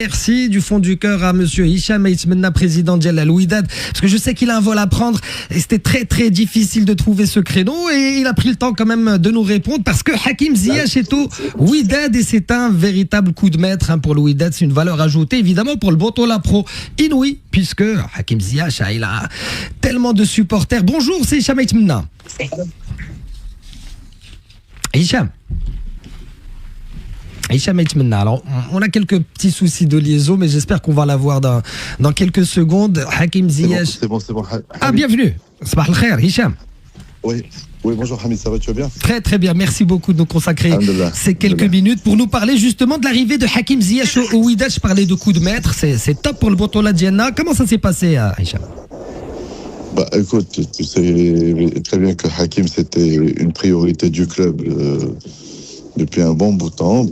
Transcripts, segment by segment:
Merci du fond du cœur à monsieur Hicham Aitmenna, président de Al Wydad, parce que je sais qu'il a un vol à prendre et c'était très très difficile de trouver ce créneau et il a pris le temps quand même de nous répondre parce que Hakim Ziyech est au Wydad et c'est un véritable coup de maître pour le Wydad, c'est une valeur ajoutée évidemment pour le Botola Pro inouï puisque Hakim Ziyech il a tellement de supporters. Bonjour, c'est Hicham Aitmenna. Hicham Aitmenna. Alors, on a quelques petits soucis de liaison, mais j'espère qu'on va l'avoir dans quelques secondes. Hakim Ziyech. C'est bon. Ah, bienvenue. Sabah al-khair, Hicham. Oui, bonjour Hamid, ça va, tu vas bien? Très très bien, merci beaucoup de nous consacrer ces quelques minutes pour nous parler justement de l'arrivée de Hakim Ziyech au Wydad. Je parlais de coup de maître, c'est top pour le Botola Diana. Comment ça s'est passé, Hicham? Bah écoute, tu sais très bien que Hakim c'était une priorité du club depuis un bon bout de temps.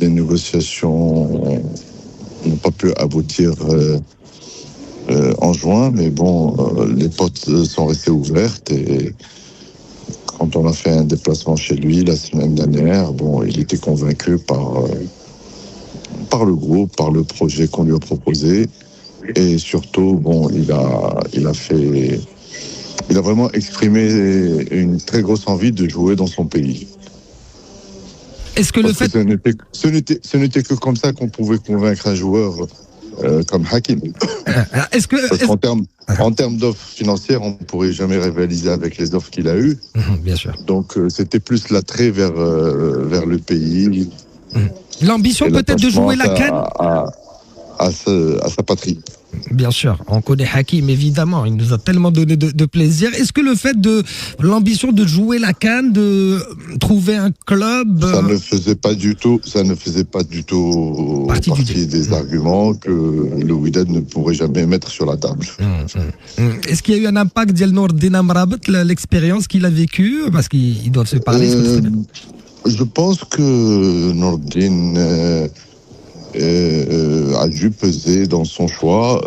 Les négociations n'ont pas pu aboutir en juin, mais les portes sont restées ouvertes et quand on a fait un déplacement chez lui la semaine dernière, il était convaincu par le groupe, par le projet qu'on lui a proposé et surtout, il a vraiment exprimé une très grosse envie de jouer dans son pays. Est-ce que ce n'était que comme ça qu'on pouvait convaincre un joueur comme Hakim. Parce qu'en termes d'offres financières, on ne pourrait jamais rivaliser avec les offres qu'il a eues. Bien sûr. Donc c'était plus l'attrait vers le pays. L'ambition peut-être de jouer la CAN à sa patrie. Bien sûr, on connaît Hakim évidemment, il nous a tellement donné de plaisir. Est-ce que le fait de l'ambition de jouer la CAN, de trouver un club, ça ne faisait pas du tout partie des arguments que le Wydad ne pourrait jamais mettre sur la table. Est-ce qu'il y a eu un impact d'El Nordin Amrabat, l'expérience qu'il a vécue, parce qu'ils doivent se parler? Je pense que Nordin a dû peser dans son choix.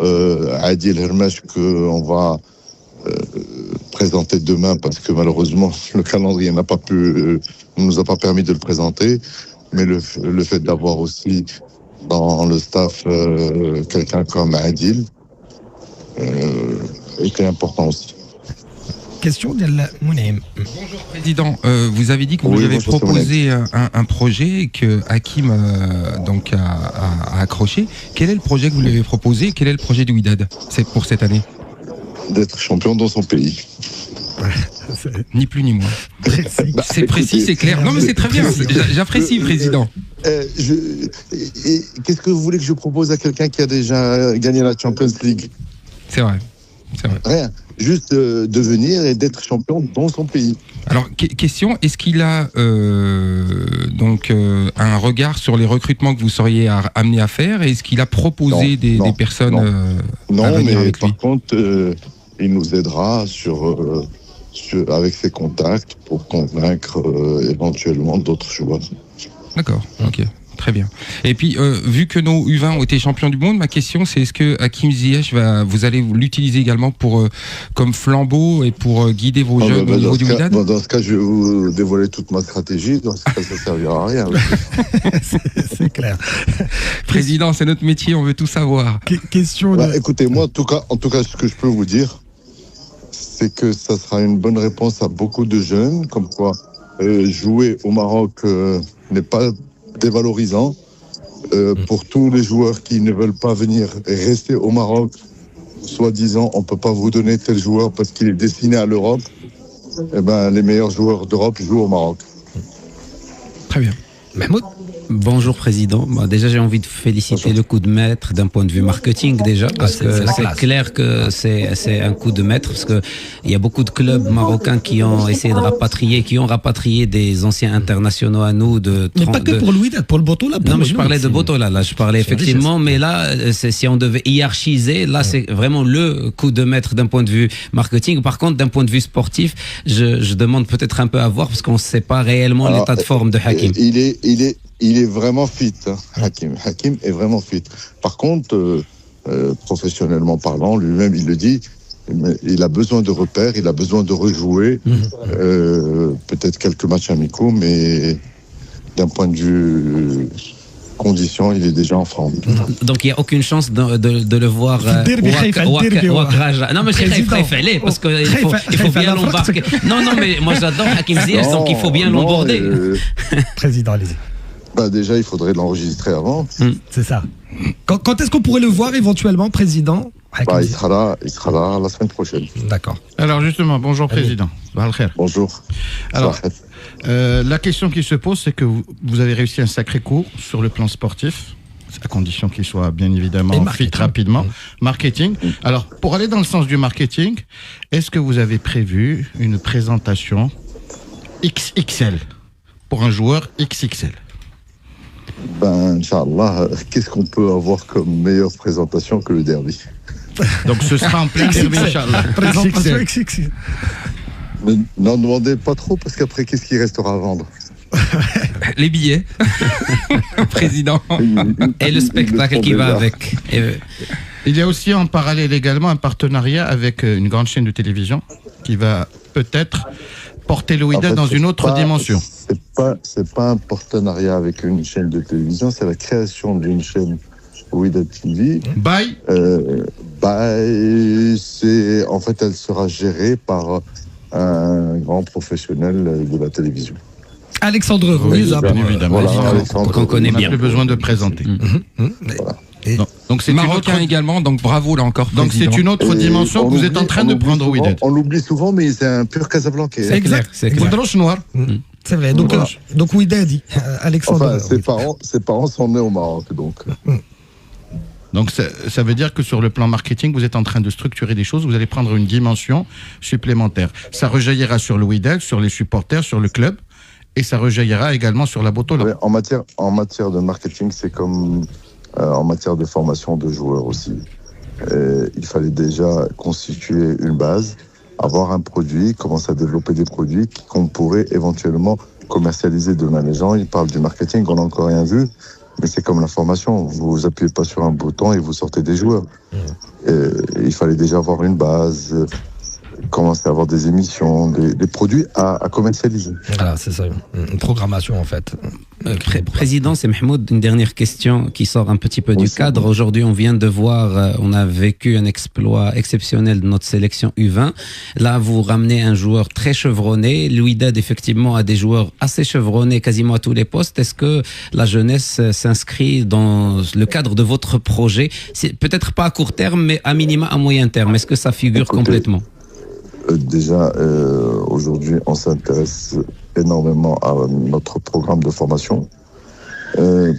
Adil Hermash qu'on va présenter demain parce que malheureusement le calendrier ne nous a pas permis de le présenter, mais le fait d'avoir aussi dans le staff quelqu'un comme Adil était important aussi. Question de la Mounem. Bonjour Président, vous avez dit que vous lui avez proposé un projet que Hakim a accroché. Quel est le projet que vous lui avez proposé? Quel est le projet du Wydad pour cette année? D'être champion dans son pays. Ni plus ni moins. C'est précis, c'est clair. Non mais c'est très bien, j'apprécie Président. Qu'est-ce que vous voulez que je propose à quelqu'un qui a déjà gagné la Champions League? C'est vrai. Rien. Juste de venir et d'être champion dans son pays. Alors, question, est-ce qu'il a un regard sur les recrutements que vous seriez amené à faire? Est-ce qu'il a proposé des personnes non, à venir mais avec lui? Par contre, il nous aidera avec ses contacts pour convaincre éventuellement d'autres joueurs. D'accord, ok. Très bien. Et puis, vu que nos U20 ont été champions du monde, ma question c'est est-ce que Hakim Ziyech, vous allez l'utiliser également comme flambeau et pour guider vos jeunes au niveau du Wydad? Dans ce cas, je vais vous dévoiler toute ma stratégie. Dans ce cas, ça ne servira à rien. C'est clair. Président, c'est notre métier, on veut tout savoir. Question. Écoutez, moi, en tout cas, ce que je peux vous dire, c'est que ça sera une bonne réponse à beaucoup de jeunes, comme quoi jouer au Maroc n'est pas dévalorisant pour tous les joueurs qui ne veulent pas venir rester au Maroc, soi-disant on peut pas vous donner tel joueur parce qu'il est destiné à l'Europe. Les meilleurs joueurs d'Europe jouent au Maroc. Très bien. Mahmoud. Bonjour Président. Déjà j'ai envie de féliciter le coup de maître d'un point de vue marketing déjà, parce que c'est clair que c'est un coup de maître, parce que il y a beaucoup de clubs marocains qui ont essayé de rapatrier des anciens internationaux à nous mais pas que pour le Wydad, pour le Botola. Non mais je parlais de Botola, là je parlais effectivement, mais là si on devait hiérarchiser, là c'est vraiment le coup de maître d'un point de vue marketing. Par contre d'un point de vue sportif, je demande peut-être un peu à voir, parce qu'on ne sait pas réellement l'état de forme de Hakim. Il est vraiment fit, hein, Hakim. Hakim est vraiment fit. Par contre, professionnellement parlant, lui-même, il le dit, il a besoin de repères, il a besoin de rejouer, peut-être quelques matchs amicaux, mais d'un point de vue conditions, il est déjà en forme. Donc il n'y a aucune chance de le voir non mais c'est très parce qu'il faut bien l'embarquer. Non mais moi j'adore Hakim Ziyech, donc il faut bien l'emborder. Président, allez-y. Bah déjà, il faudrait l'enregistrer avant. C'est ça. Quand est-ce qu'on pourrait le voir éventuellement, président? Il sera là la semaine prochaine. D'accord. Alors justement, bonjour président. Bonjour. Alors, la question qui se pose, c'est que vous avez réussi un sacré coup sur le plan sportif, à condition qu'il soit bien évidemment fit rapidement. Marketing. Alors, pour aller dans le sens du marketing, est-ce que vous avez prévu une présentation XXL pour un joueur XXL? Inch'Allah, qu'est-ce qu'on peut avoir comme meilleure présentation que le derby? Donc ce sera en plein derby, Inch'Allah. Présentation XXL. Mais n'en demandez pas trop, parce qu'après, qu'est-ce qui restera à vendre? Les billets, président. Et le spectacle qui va avec. Il y a aussi en parallèle également un partenariat avec une grande chaîne de télévision qui va peut-être porter le Wydad dans une autre dimension. C'est pas un partenariat avec une chaîne de télévision, c'est la création d'une chaîne Wydad TV. En fait, elle sera gérée par un grand professionnel de la télévision. Alexandre Ruiz, bien évidemment. Qu'on connaît bien. On n'a plus besoin de présenter. Voilà. Donc c'est Marocain également, donc bravo là encore. Donc c'est une autre dimension que vous êtes en train de prendre au Wydad. On l'oublie souvent, mais c'est un pur Casablancais. C'est exact. C'est clair. Noir. C'est vrai. Donc Wydad, Alexandre. Enfin, ses parents sont nés au Maroc, donc. Donc ça veut dire que sur le plan marketing, vous êtes en train de structurer des choses, vous allez prendre une dimension supplémentaire. Ça rejaillira sur le Wydad, sur les supporters, sur le club, et ça rejaillira également sur la Botola. Ouais, en matière de marketing, c'est comme en matière de formation de joueurs aussi. Il fallait déjà constituer une base, avoir un produit, commencer à développer des produits qu'on pourrait éventuellement commercialiser demain. Les gens, ils parlent du marketing, on n'a encore rien vu. Mais c'est comme la formation, vous appuyez pas sur un bouton et vous sortez des joueurs. Il fallait déjà avoir une base, commencer à avoir des émissions, des produits à commercialiser. Voilà, c'est ça, une programmation en fait. Président, c'est Mahmoud, une dernière question qui sort un petit peu du cadre. Aujourd'hui, on vient de voir, on a vécu un exploit exceptionnel de notre sélection U20. Là, vous ramenez un joueur très chevronné. Le Wydad, effectivement, a des joueurs assez chevronnés quasiment à tous les postes. Est-ce que la jeunesse s'inscrit dans le cadre de votre projet? C'est peut-être pas à court terme, mais à minima à moyen terme. Est-ce que ça figure complètement? Déjà, aujourd'hui, on s'intéresse énormément à notre programme de formation.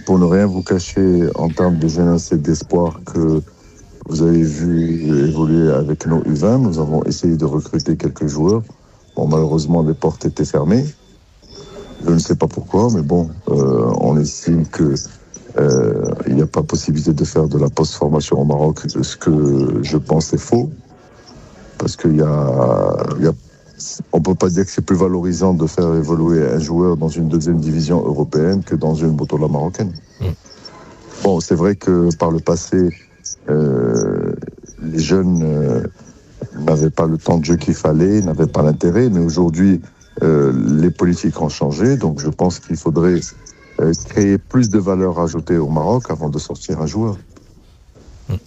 Pour ne rien vous cacher, en termes de jeunesse et d'espoir que vous avez vu évoluer avec nos U20, nous avons essayé de recruter quelques joueurs. Bon, malheureusement, les portes étaient fermées. Je ne sais pas pourquoi, mais bon, on estime que il n'y a pas possibilité de faire de la post-formation au Maroc, ce que je pense est faux. Parce qu'il y a, on peut pas dire que c'est plus valorisant de faire évoluer un joueur dans une deuxième division européenne que dans une Botola marocaine. Bon, c'est vrai que par le passé, les jeunes n'avaient pas le temps de jeu qu'il fallait, n'avaient pas l'intérêt, mais aujourd'hui, les politiques ont changé, donc je pense qu'il faudrait créer plus de valeur ajoutée au Maroc avant de sortir un joueur.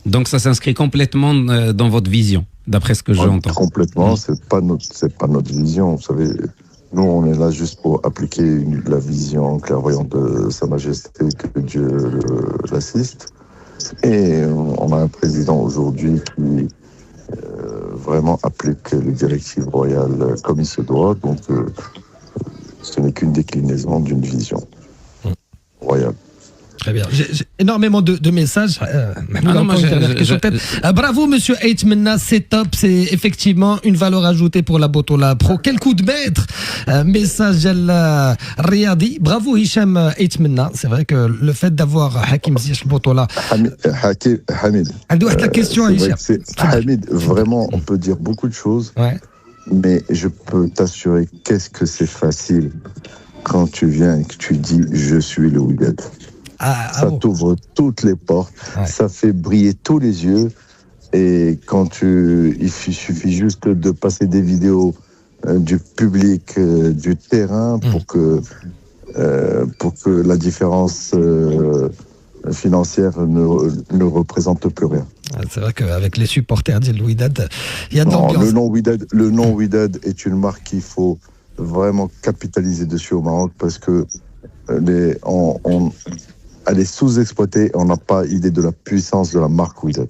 Donc ça s'inscrit complètement dans votre vision, d'après ce que j'entends. Complètement, c'est pas notre vision. Vous savez, nous on est là juste pour appliquer la vision clairvoyante de Sa Majesté, que Dieu l'assiste. Et on a un président aujourd'hui qui vraiment applique les directives royales comme il se doit. Donc ce n'est qu'une déclinaison d'une vision royale. Très bien. J'ai énormément de messages. Bravo, monsieur Aitmenna, c'est top. C'est effectivement une valeur ajoutée pour la Botola Pro. Quel coup de maître. Message Riyadi. Bravo, Hicham Aitmenna. C'est vrai que le fait d'avoir Hakim Ziyech Botola. Hamid. La question, Hicham. Hamid, vraiment, on peut dire beaucoup de choses. Ouais. Mais je peux t'assurer, qu'est-ce que c'est facile quand tu viens et que tu dis « Je suis le Wydad ». Ça t'ouvre toutes les portes, ça fait briller tous les yeux. Et il suffit juste de passer des vidéos du public, du terrain, pour que la différence financière ne représente plus rien. C'est vrai qu'avec les supporters d'El Wydad, il y a de Non, l'ambiance. le nom Wydad est une marque qu'il faut vraiment capitaliser dessus au Maroc parce que elle est sous-exploitée. On n'a pas idée de la puissance de la marque Wydad.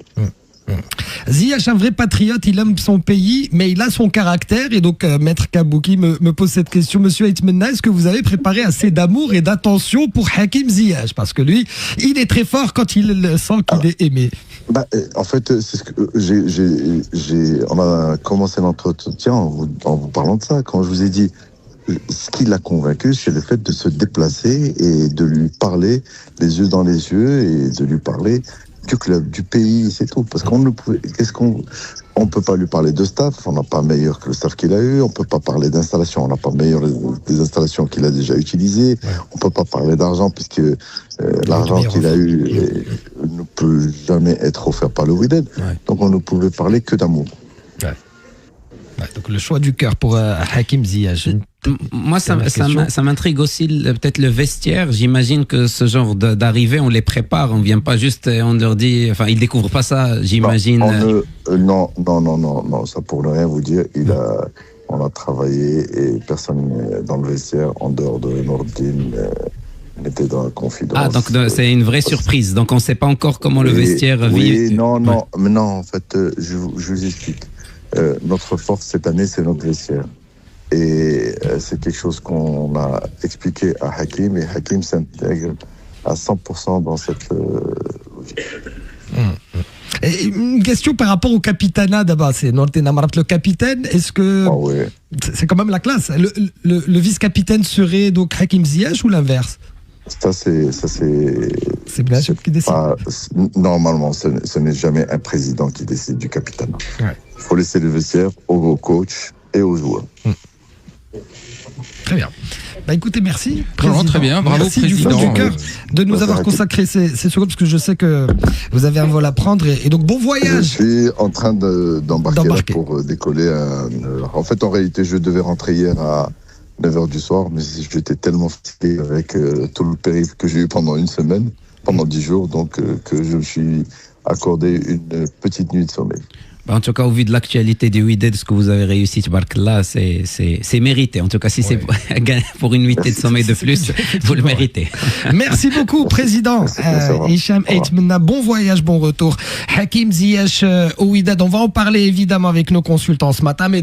Ziyech, un vrai patriote, il aime son pays, mais il a son caractère. Et donc, Maître Kabouki me pose cette question. Monsieur Aitmenna, est-ce que vous avez préparé assez d'amour et d'attention pour Hakim Ziyech? Parce que lui, il est très fort quand il sent qu'il est aimé. En fait, c'est ce que on a commencé l'entretien en vous parlant de ça. Quand je vous ai dit, ce qui l'a convaincu, c'est le fait de se déplacer et de lui parler les yeux dans les yeux et de lui parler du club, du pays, c'est tout. Parce qu'on ne peut, on peut pas lui parler de staff, on n'a pas meilleur que le staff qu'il a eu. On peut pas parler d'installation, on n'a pas meilleur des installations qu'il a déjà utilisées. On peut pas parler d'argent puisque l'argent qu'il a eu ne peut jamais être offert par le Wydad. Donc on ne pouvait parler que d'amour. Donc le choix du cœur pour Hakim Ziyech. Moi, ça m'intrigue aussi peut-être le vestiaire. J'imagine que ce genre d'arrivée, on les prépare. On vient pas juste, on leur dit, enfin, ils découvrent pas ça. J'imagine. Non, ça pour ne rien vous dire. On a travaillé et personne dans le vestiaire en dehors de Nordine n'était dans la confidence. Ah, donc c'est une vraie surprise. Donc on ne sait pas encore comment le vestiaire vit. Mais non, en fait, je vous explique. Notre force cette année, c'est notre vestiaire. Et c'est quelque chose qu'on a expliqué à Hakim, et Hakim s'intègre à 100% dans cette logique. Et une question par rapport au capitanat d'abord, c'est Nordin Amrabat le capitaine. Est-ce que c'est quand même la classe? Le vice-capitaine serait donc Hakim Ziyech ou l'inverse? Ça c'est Blachot qui décide. Normalement, ce n'est jamais un président qui décide du capitanat. Il faut laisser le vestiaire au coach et aux joueurs. Très bien. Écoutez, merci. Président. Très bien, bravo merci président. Du fond du cœur de nous avoir consacré ces secondes, parce que je sais que vous avez un vol à prendre. Et donc, bon voyage. Je suis en train d'embarquer là pour décoller. En fait, en réalité, je devais rentrer hier à 9h du soir, mais j'étais tellement fatigué avec tout le périple que j'ai eu pendant une semaine, pendant 10 jours, donc que je me suis accordé une petite nuit de sommeil. En tout cas, au vu de l'actualité du Wydad, ce que vous avez réussi, là, c'est mérité. En tout cas, si c'est pour une nuitée de sommeil de plus, vous le méritez. Merci beaucoup, Président. Hicham Aitmenna, bon voyage, bon retour. Hakim Ziyech au Wydad, on va en parler évidemment avec nos consultants ce matin. Mais